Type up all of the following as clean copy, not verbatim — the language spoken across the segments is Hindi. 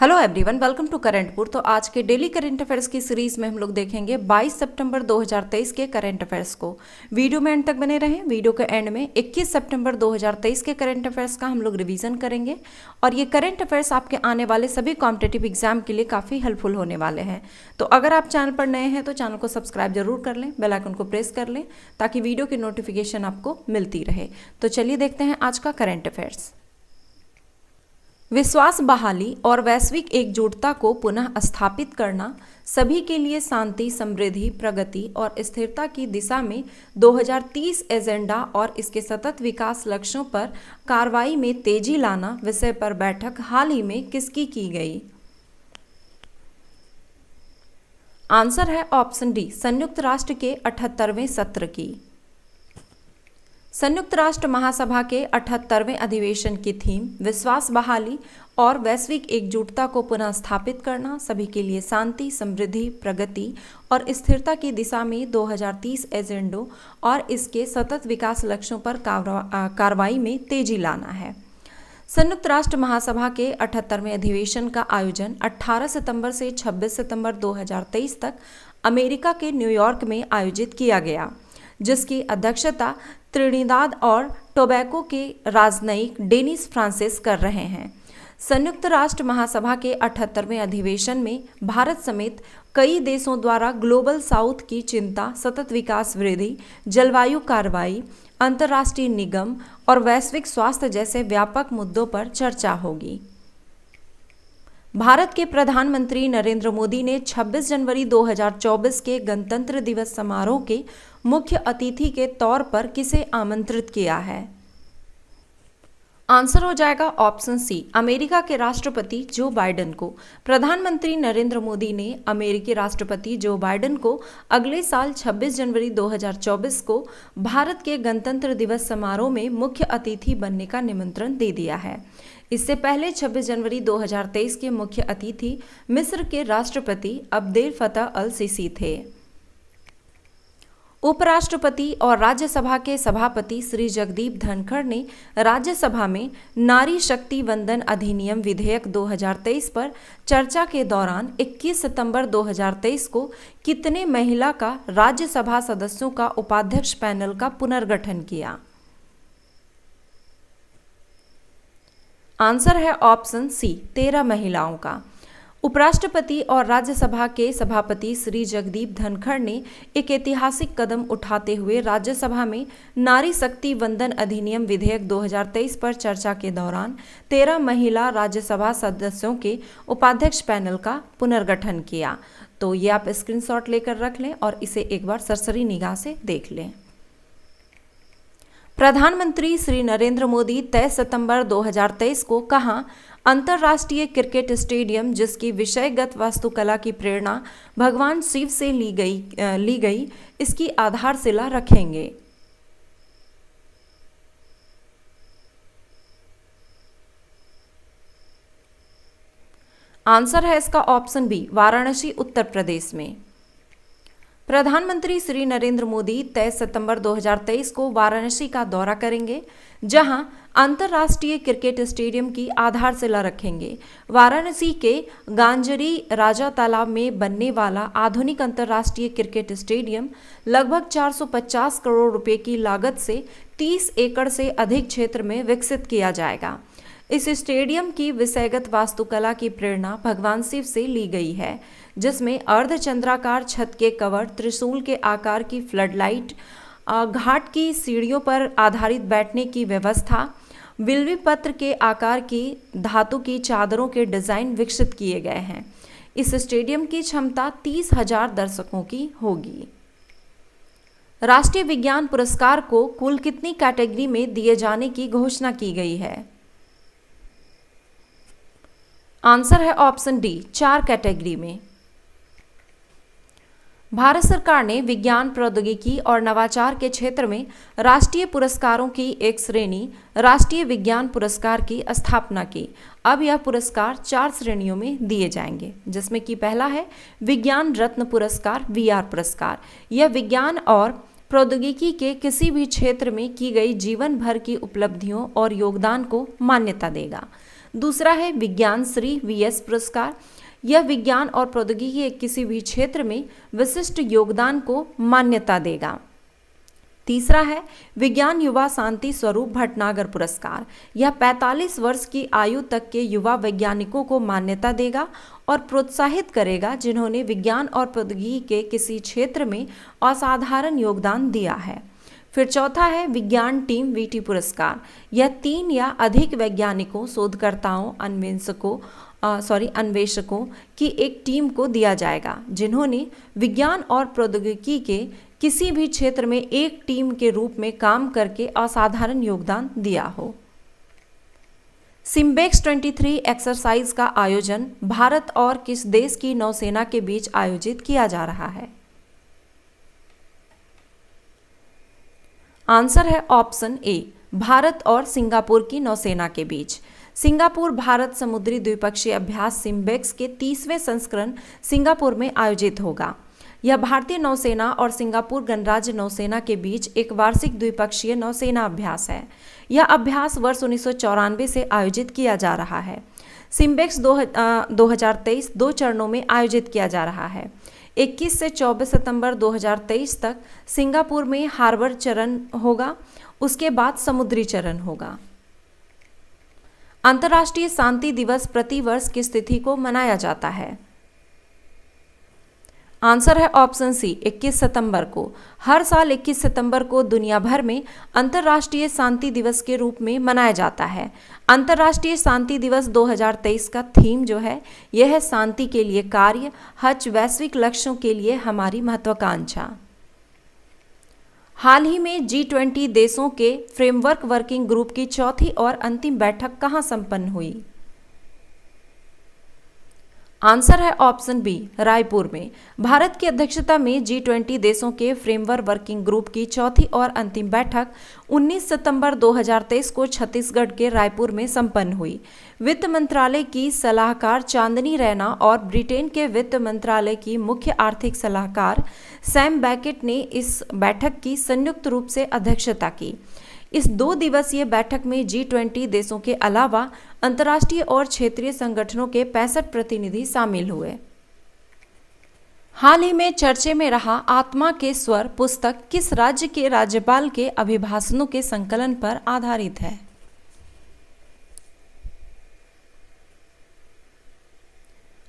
Hello everyone, welcome to Currentpur. तो आज के डेली करंट अफेयर्स की सीरीज में हम लोग देखेंगे 22 सितंबर 2023 के करंट अफेयर्स को। वीडियो में एंड तक बने रहें। वीडियो के एंड में 21 सितंबर 2023 के करंट अफेयर्स का हम लोग रिवीजन करेंगे और ये करंट अफेयर्स आपके आने वाले सभी कॉम्पिटिटिव एग्जाम के लिए काफ़ी हेल्पफुल होने वाले हैं। तो अगर आप चैनल पर नए हैं तो चैनल को सब्सक्राइब जरूर कर लें, बेल आइकन को प्रेस कर लें ताकि वीडियो की नोटिफिकेशन आपको मिलती रहे। तो चलिए देखते हैं आज का करंट अफेयर्स। विश्वास बहाली और वैश्विक एकजुटता को पुनः स्थापित करना सभी के लिए शांति, समृद्धि, प्रगति और स्थिरता की दिशा में 2030 एजेंडा और इसके सतत विकास लक्ष्यों पर कार्रवाई में तेजी लाना विषय पर बैठक हाल ही में किसकी की गई? आंसर है ऑप्शन डी, संयुक्त राष्ट्र के 78वें सत्र की। संयुक्त राष्ट्र महासभा के 78वें अधिवेशन की थीम विश्वास बहाली और वैश्विक एकजुटता को पुनः स्थापित करना सभी के लिए शांति, समृद्धि, प्रगति और स्थिरता की दिशा में 2030 एजेंडों और इसके सतत विकास लक्ष्यों पर कार्रवाई में तेजी लाना है। संयुक्त राष्ट्र महासभा के 78वें अधिवेशन का आयोजन 18 सितंबर से 26 सितंबर 2023 तक अमेरिका के न्यूयॉर्क में आयोजित किया गया, जिसकी अध्यक्षता त्रिनिदाद और टोबैको के राजनयिक डेनिस फ्रांसिस कर रहे हैं। संयुक्त राष्ट्र महासभा के 78वें अधिवेशन में भारत समेत कई देशों द्वारा ग्लोबल साउथ की चिंता, सतत विकास वृद्धि, जलवायु कार्रवाई, अंतर्राष्ट्रीय निगम और वैश्विक स्वास्थ्य जैसे व्यापक मुद्दों पर चर्चा होगी। भारत के प्रधानमंत्री नरेंद्र मोदी ने 26 जनवरी 2024 के गणतंत्र दिवस समारोह के मुख्य अतिथि के तौर पर किसे आमंत्रित किया है? आंसर हो जाएगा ऑप्शन सी, अमेरिका के राष्ट्रपति जो बाइडेन को। प्रधानमंत्री नरेंद्र मोदी ने अमेरिकी राष्ट्रपति जो बाइडेन को अगले साल 26 जनवरी 2024 को भारत के गणतंत्र दिवस समारोह में मुख्य अतिथि बनने का निमंत्रण दे दिया है। इससे पहले 26 जनवरी 2023 के मुख्य अतिथि मिस्र के राष्ट्रपति अब्देल फतह अल सीसी थे। उपराष्ट्रपति और राज्यसभा के सभापति श्री जगदीप धनखड़ ने राज्यसभा में नारी शक्ति वंदन अधिनियम विधेयक 2023 पर चर्चा के दौरान 21 सितंबर 2023 को कितने महिला का राज्यसभा सदस्यों का उपाध्यक्ष पैनल का पुनर्गठन किया? आंसर है ऑप्शन सी, 13 महिलाओं का। उपराष्ट्रपति और राज्यसभा के सभापति श्री जगदीप धनखड़ ने एक ऐतिहासिक कदम उठाते हुए राज्यसभा में नारी शक्ति वंदन अधिनियम विधेयक 2023 पर चर्चा के दौरान 13 महिला राज्यसभा सदस्यों के उपाध्यक्ष पैनल का पुनर्गठन किया। तो ये आप स्क्रीनशॉट लेकर रख लें और इसे एक बार सरसरी निगाह से देख लें। प्रधानमंत्री श्री नरेंद्र मोदी 23 सितंबर 2023 को कहां अंतर्राष्ट्रीय क्रिकेट स्टेडियम, जिसकी विषयगत वास्तुकला की प्रेरणा भगवान शिव से ली गई, इसकी आधारशिला रखेंगे? आंसर है इसका ऑप्शन बी, वाराणसी, उत्तर प्रदेश में। प्रधानमंत्री श्री नरेंद्र मोदी 23 सितंबर 2023 को वाराणसी का दौरा करेंगे, जहां अंतर्राष्ट्रीय क्रिकेट स्टेडियम की आधारशिला रखेंगे। वाराणसी के गांजरी राजा तालाब में बनने वाला आधुनिक अंतर्राष्ट्रीय क्रिकेट स्टेडियम लगभग 450 करोड़ रुपए की लागत से 30 एकड़ से अधिक क्षेत्र में विकसित किया जाएगा। इस स्टेडियम की विषयगत वास्तुकला की प्रेरणा भगवान शिव से ली गई है, जिसमें अर्धचंद्राकार छत के कवर, त्रिशूल के आकार की फ्लडलाइट, घाट की सीढ़ियों पर आधारित बैठने की व्यवस्था, बिल्वी पत्र के आकार की धातु की चादरों के डिजाइन विकसित किए गए हैं। इस स्टेडियम की क्षमता 30,000 दर्शकों की होगी। राष्ट्रीय विज्ञान पुरस्कार को कुल कितनी कैटेगरी में दिए जाने की घोषणा की गई है? आंसर है ऑप्शन डी, 4 कैटेगरी में। भारत सरकार ने विज्ञान, प्रौद्योगिकी और नवाचार के क्षेत्र में राष्ट्रीय पुरस्कारों की एक श्रेणी राष्ट्रीय विज्ञान पुरस्कार की स्थापना की। अब यह पुरस्कार 4 श्रेणियों में दिए जाएंगे, जिसमें कि पहला है विज्ञान रत्न पुरस्कार, वीआर पुरस्कार। यह विज्ञान और प्रौद्योगिकी के किसी भी क्षेत्र में की गई जीवन भर की उपलब्धियों और योगदान को मान्यता देगा। दूसरा है विज्ञान श्री वीएस पुरस्कार। यह विज्ञान और प्रौद्योगिकी के किसी भी क्षेत्र में विशिष्ट योगदान को मान्यता देगा। तीसरा है विज्ञान युवा शांति स्वरूप भटनागर पुरस्कार। यह 45 वर्ष की आयु तक के युवा वैज्ञानिकों को मान्यता देगा और प्रोत्साहित करेगा जिन्होंने विज्ञान और प्रौद्योगिकी के किसी क्षेत्र में असाधारण योगदान दिया है। फिर चौथा है विज्ञान टीम वीटी पुरस्कार। यह 3 या अधिक वैज्ञानिकों, शोधकर्ताओं, अन्वेषकों की एक टीम को दिया जाएगा जिन्होंने विज्ञान और प्रौद्योगिकी के किसी भी क्षेत्र में एक टीम के रूप में काम करके असाधारण योगदान दिया हो। सिम्बेक्स 23 एक्सरसाइज का आयोजन भारत और किस देश की नौसेना के बीच आयोजित किया जा रहा है? आंसर है ऑप्शन ए, भारत और सिंगापुर की नौसेना के बीच। सिंगापुर भारत समुद्री द्विपक्षीय अभ्यास सिम्बेक्स के 30वें संस्करण सिंगापुर में आयोजित होगा। यह भारतीय नौसेना और सिंगापुर गणराज्य नौसेना के बीच एक वार्षिक द्विपक्षीय नौसेना अभ्यास है। यह अभ्यास वर्ष 1994 से आयोजित किया जा रहा है। सिम्बेक्स 2023 2 चरणों में आयोजित किया जा रहा है। 21 से 24 सितंबर 2023 तक सिंगापुर में हार्बर चरण होगा, उसके बाद समुद्री चरण होगा। अंतर्राष्ट्रीय शांति दिवस प्रति वर्ष किस तिथि को मनाया जाता है? आंसर है ऑप्शन सी, 21 सितंबर को। हर साल 21 सितंबर को दुनिया भर में अंतर्राष्ट्रीय शांति दिवस के रूप में मनाया जाता है। अंतर्राष्ट्रीय शांति दिवस 2023 का थीम जो है यह है शांति के लिए कार्य, हज वैश्विक लक्ष्यों के लिए हमारी महत्वाकांक्षा। हाल ही में G20 देशों के फ्रेमवर्क वर्किंग ग्रुप की चौथी और अंतिम बैठक कहाँ संपन्न हुई? आंसर है ऑप्शन बी, रायपुर में। भारत की अध्यक्षता में G20 देशों के फ्रेमवर्क वर्किंग ग्रुप की चौथी और अंतिम बैठक 19 सितंबर 2023 को छत्तीसगढ़ के रायपुर में संपन्न हुई। वित्त मंत्रालय की सलाहकार चांदनी रैना और ब्रिटेन के वित्त मंत्रालय की मुख्य आर्थिक सलाहकार सैम बैकेट ने इस बैठक की संयुक्त रूप से अध्यक्षता की। इस 2 दिवसीय बैठक में G20 देशों के अलावा अंतर्राष्ट्रीय और क्षेत्रीय संगठनों के 65 प्रतिनिधि शामिल हुए। हाल ही में चर्चे में रहा आत्मा के स्वर पुस्तक किस राज्य के राज्यपाल के अभिभाषणों के संकलन पर आधारित है?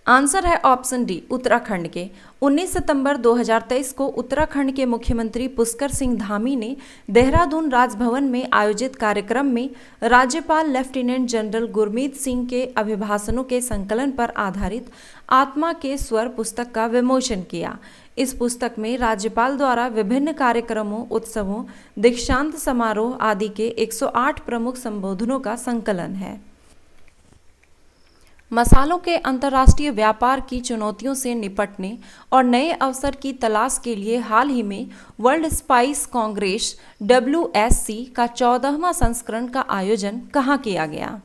आंसर है ऑप्शन डी, उत्तराखंड के। 19 सितंबर 2023 को उत्तराखंड के मुख्यमंत्री पुष्कर सिंह धामी ने देहरादून राजभवन में आयोजित कार्यक्रम में राज्यपाल लेफ्टिनेंट जनरल गुरमीत सिंह के अभिभाषणों के संकलन पर आधारित आत्मा के स्वर पुस्तक का विमोचन किया। इस पुस्तक में राज्यपाल द्वारा विभिन्न कार्यक्रमों, उत्सवों, दीक्षांत समारोह आदि के 108 प्रमुख संबोधनों का संकलन है। मसालों के अंतर्राष्ट्रीय व्यापार की चुनौतियों से निपटने और नए अवसर की तलाश के लिए हाल ही में वर्ल्ड स्पाइस कांग्रेस WSC का 14वां संस्करण का आयोजन कहाँ किया गया?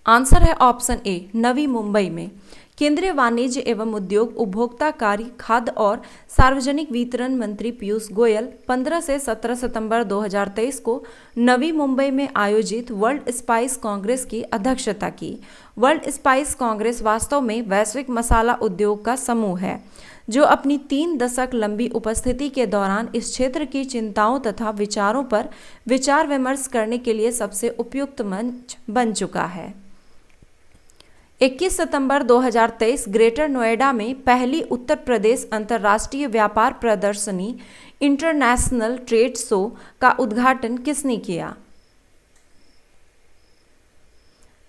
आंसर है ऑप्शन ए, नवी मुंबई में। केंद्रीय वाणिज्य एवं उद्योग, उपभोक्ता कार्य, खाद्य और सार्वजनिक वितरण मंत्री पीयूष गोयल 15 से 17 सितंबर 2023 को नवी मुंबई में आयोजित वर्ल्ड स्पाइस कांग्रेस की अध्यक्षता की। वर्ल्ड स्पाइस कांग्रेस वास्तव में वैश्विक मसाला उद्योग का समूह है जो अपनी 3 दशक लंबी उपस्थिति के दौरान इस क्षेत्र की चिंताओं तथा विचारों पर विचार विमर्श करने के लिए सबसे उपयुक्त मंच बन चुका है। 21 सितंबर 2023 ग्रेटर नोएडा में पहली उत्तर प्रदेश अंतर्राष्ट्रीय व्यापार प्रदर्शनी इंटरनेशनल ट्रेड शो का उद्घाटन किसने किया?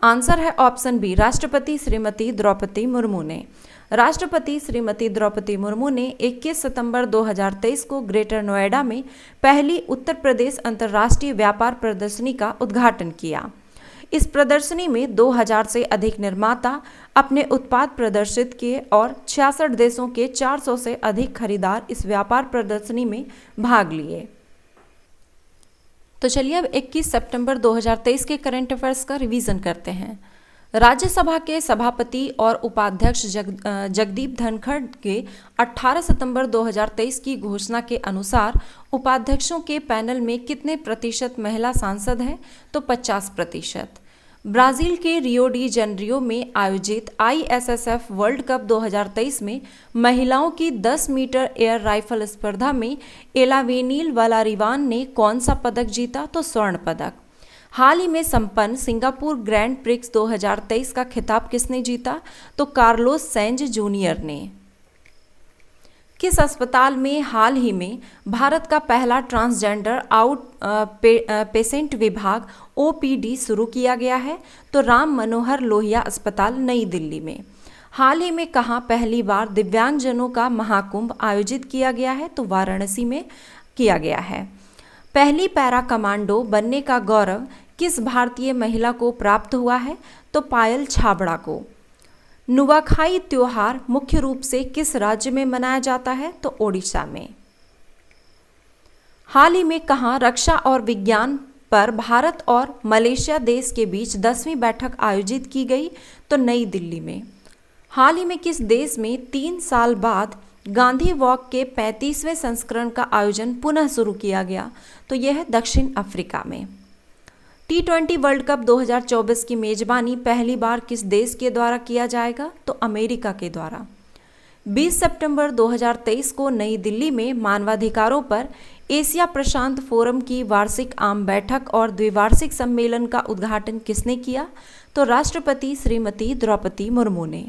आंसर है ऑप्शन बी, राष्ट्रपति श्रीमती द्रौपदी मुर्मू ने। राष्ट्रपति श्रीमती द्रौपदी मुर्मू ने 21 सितंबर 2023 को ग्रेटर नोएडा में पहली उत्तर प्रदेश अंतर्राष्ट्रीय व्यापार प्रदर्शनी का उद्घाटन किया। इस प्रदर्शनी में 2000 से अधिक निर्माता अपने उत्पाद प्रदर्शित किए और 66 देशों के 400 से अधिक खरीदार इस व्यापार प्रदर्शनी में भाग लिए। तो चलिए अब 21 सितंबर 2023 के करंट अफेयर्स का रिवीजन करते हैं। राज्यसभा के सभापति और उपाध्यक्ष जगदीप धनखड़ के 18 सितंबर 2023 की घोषणा के अनुसार उपाध्यक्षों के पैनल में कितने प्रतिशत महिला सांसद हैं? तो 50%। ब्राजील के रियो डी जेनेरियो में आयोजित ISSF वर्ल्ड कप 2023 में महिलाओं की 10 मीटर एयर राइफल स्पर्धा में एलावेनील वलारिवान ने कौन सा पदक जीता? तो स्वर्ण पदक। हाल ही में संपन्न सिंगापुर ग्रैंड प्रिक्स 2023 का खिताब किसने जीता? तो कार्लोस सेंज जूनियर ने। किस अस्पताल में हाल ही में भारत का पहला ट्रांसजेंडर पेशेंट विभाग OPD शुरू किया गया है? तो राम मनोहर लोहिया अस्पताल, नई दिल्ली में। हाल ही में कहाँ पहली बार दिव्यांगजनों का महाकुंभ आयोजित किया गया है? तो वाराणसी में किया गया है। पहली पैरा कमांडो बनने का गौरव किस भारतीय महिला को प्राप्त हुआ है? तो पायल छाबड़ा को। नुआखाई त्योहार मुख्य रूप से किस राज्य में मनाया जाता है? तो ओडिशा में। हाल ही में कहाँ रक्षा और विज्ञान पर भारत और मलेशिया देश के बीच 10वीं बैठक आयोजित की गई? तो नई दिल्ली में। हाल ही में किस देश में 3 साल बाद गांधी वॉक के 35वें संस्करण का आयोजन पुनः शुरू किया गया? तो यह है दक्षिण अफ्रीका में। T20 वर्ल्ड कप 2024 की मेजबानी पहली बार किस देश के द्वारा किया जाएगा? तो अमेरिका के द्वारा। 20 सितंबर 2023 को नई दिल्ली में मानवाधिकारों पर एशिया प्रशांत फोरम की वार्षिक आम बैठक और द्विवार्षिक सम्मेलन का उद्घाटन किसने किया? तो राष्ट्रपति श्रीमती द्रौपदी मुर्मू ने।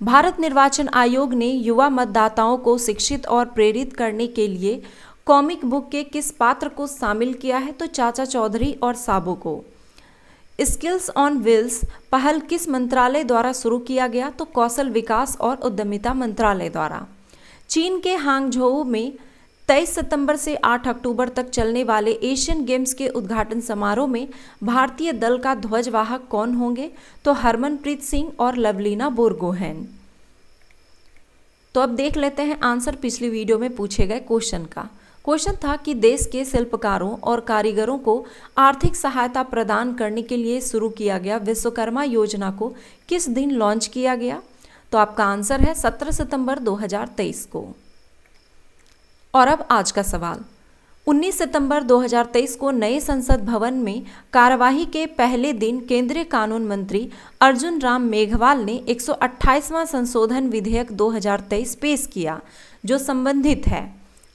भारत निर्वाचन आयोग ने युवा मतदाताओं को शिक्षित और प्रेरित करने के लिए कॉमिक बुक के किस पात्र को शामिल किया है? तो चाचा चौधरी और साबो को। स्किल्स ऑन व्हील्स पहल किस मंत्रालय द्वारा शुरू किया गया? तो कौशल विकास और उद्यमिता मंत्रालय द्वारा। चीन के हांगझोउ में 23 सितंबर से 8 अक्टूबर तक चलने वाले एशियन गेम्स के उद्घाटन समारोह में भारतीय दल का ध्वजवाहक कौन होंगे? तो हरमनप्रीत सिंह और लवलीना बोरगोहेन। तो अब देख लेते हैं आंसर पिछली वीडियो में पूछे गए क्वेश्चन का। क्वेश्चन था कि देश के शिल्पकारों और कारीगरों को आर्थिक सहायता प्रदान करने के लिए शुरू किया गया विश्वकर्मा योजना को किस दिन लॉन्च किया गया? तो आपका आंसर है 17 सितंबर 2023 को। और अब आज का सवाल। 19 सितंबर 2023 को नए संसद भवन में कार्यवाही के पहले दिन केंद्रीय कानून मंत्री अर्जुन राम मेघवाल ने 128वां संशोधन विधेयक 2023 पेश किया, जो संबंधित है।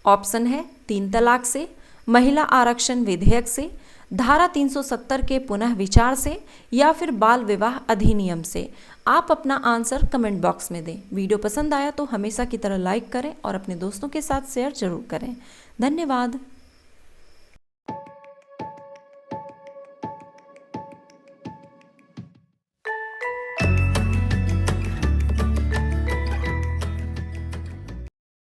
ऑप्शन है 3 तलाक से, महिला आरक्षण विधेयक से, धारा 370 के पुनः विचार से, या फिर बाल विवाह अधिनियम से। आप अपना आंसर कमेंट बॉक्स में दें। वीडियो पसंद आया तो हमेशा की तरह लाइक करें और अपने दोस्तों के साथ शेयर जरूर करें। धन्यवाद।